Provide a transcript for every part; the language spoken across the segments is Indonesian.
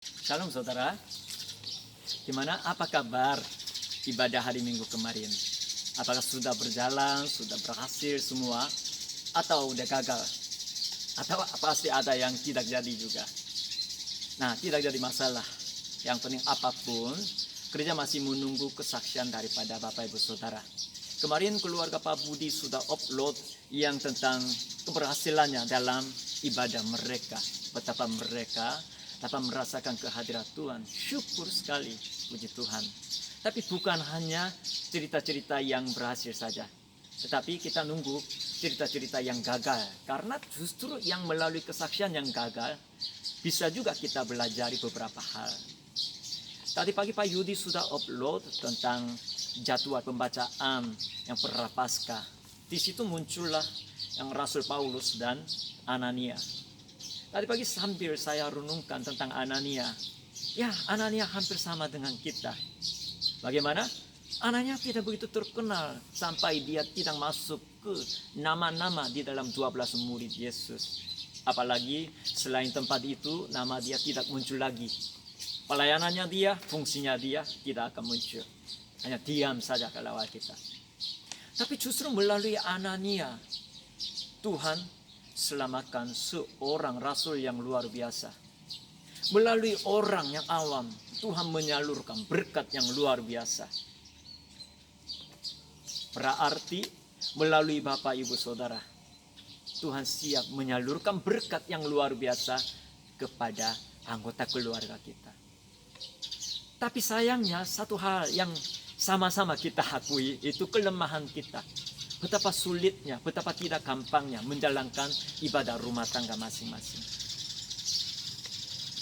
Shalom saudara, gimana? Apa kabar ibadah hari Minggu kemarin? Apakah sudah berjalan, sudah berhasil semua, atau udah gagal? Atau pasti ada yang tidak jadi juga? Nah, tidak jadi masalah. Yang penting apapun, gereja masih menunggu kesaksian daripada Bapak Ibu Saudara. Kemarin keluarga Pak Budi sudah upload yang tentang keberhasilannya dalam ibadah mereka. Betapa mereka dapat merasakan kehadiran Tuhan. Syukur sekali, puji Tuhan. Tapi bukan hanya cerita-cerita yang berhasil saja, tetapi kita nunggu cerita-cerita yang gagal. Karena justru yang melalui kesaksian yang gagal, bisa juga kita belajar beberapa hal. Tadi pagi Pak Yudi sudah upload tentang jadwal pembacaan yang Prapaskah. Di situ muncullah yang Rasul Paulus dan Anania. Tadi pagi sambil saya renungkan tentang Anania. Ya, Anania hampir sama dengan kita. Bagaimana? Anania tidak begitu terkenal sampai dia tidak masuk ke nama-nama di dalam 12 murid Yesus. Apalagi selain tempat itu, nama dia tidak muncul lagi. Pelayanannya dia, fungsinya dia tidak akan muncul. Hanya diam saja kalau kita. Tapi justru melalui Anania, Tuhan selamatkan seorang rasul yang luar biasa. Melalui orang yang awam, Tuhan menyalurkan berkat yang luar biasa. Berarti melalui Bapak Ibu Saudara, Tuhan siap menyalurkan berkat yang luar biasa kepada anggota keluarga kita. Tapi sayangnya satu hal yang sama-sama kita akui, itu kelemahan kita. Betapa sulitnya, betapa tidak gampangnya menjalankan ibadah rumah tangga masing-masing.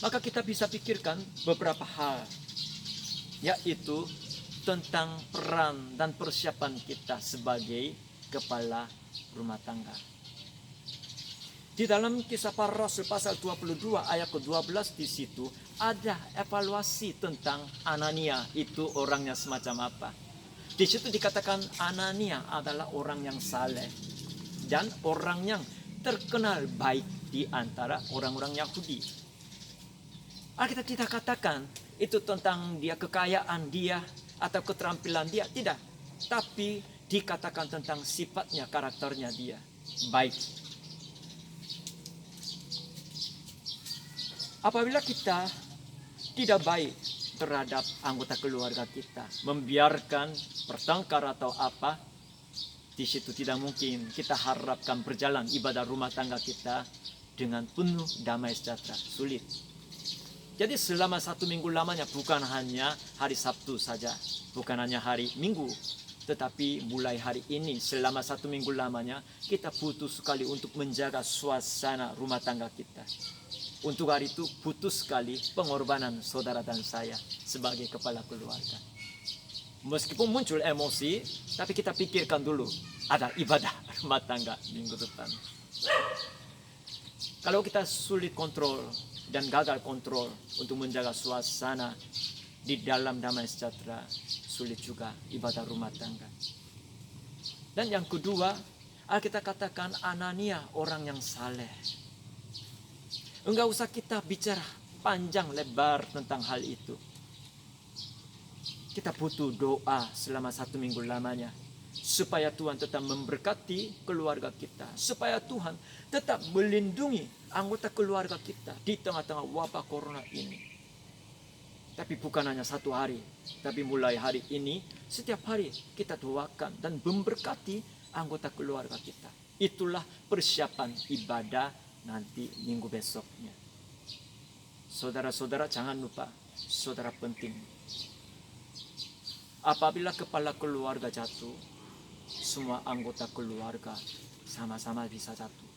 Maka kita bisa pikirkan beberapa hal, yaitu tentang peran dan persiapan kita sebagai kepala rumah tangga. Di dalam Kisah Para Rasul pasal 22 ayat ke-12 di situ ada evaluasi tentang Anania, itu orangnya semacam apa. Di situ dikatakan Anania adalah orang yang saleh dan orang yang terkenal baik di antara orang-orang Yahudi. Alkitab tidak katakan itu tentang dia, kekayaan dia atau keterampilan dia, tidak. Tapi dikatakan tentang sifatnya, karakternya dia baik. Apabila kita tidak baik terhadap anggota keluarga kita, membiarkan bertengkar atau apa, di situ tidak mungkin kita harapkan berjalan ibadah rumah tangga kita dengan penuh damai sejahtera. Sulit. Jadi selama 1 minggu lamanya, bukan hanya hari Sabtu saja, bukan hanya hari Minggu, tetapi mulai hari ini selama 1 minggu lamanya kita butuh sekali untuk menjaga suasana rumah tangga kita. Untuk hari itu butuh sekali pengorbanan saudara dan saya sebagai kepala keluarga. Meskipun muncul emosi, tapi kita pikirkan dulu ada ibadah rumah tangga minggu depan. Kalau kita sulit kontrol dan gagal kontrol untuk menjaga suasana di dalam damai sejahtera, sulit juga ibadah rumah tangga. Dan yang kedua, kita katakan Anania orang yang saleh. Enggak usah kita bicara panjang lebar tentang hal itu. Kita butuh doa selama 1 minggu lamanya, supaya Tuhan tetap memberkati keluarga kita, supaya Tuhan tetap melindungi anggota keluarga kita di tengah-tengah wabah corona ini. Tapi bukan hanya 1 hari, tapi mulai hari ini, setiap hari kita doakan dan memberkati anggota keluarga kita. Itulah persiapan ibadah nanti minggu besoknya. Saudara-saudara jangan lupa, saudara penting. Apabila kepala keluarga jatuh, semua anggota keluarga sama-sama bisa jatuh.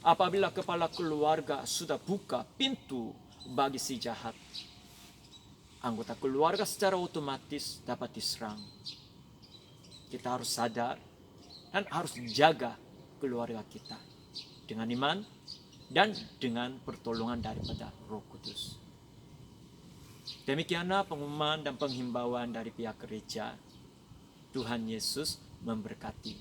Apabila kepala keluarga sudah buka pintu bagi si jahat, anggota keluarga secara otomatis dapat diserang. Kita harus sadar dan harus jaga keluarga kita dengan iman dan dengan pertolongan daripada Roh Kudus. Demikianlah pengumuman dan penghimbauan dari pihak gereja. Tuhan Yesus memberkati.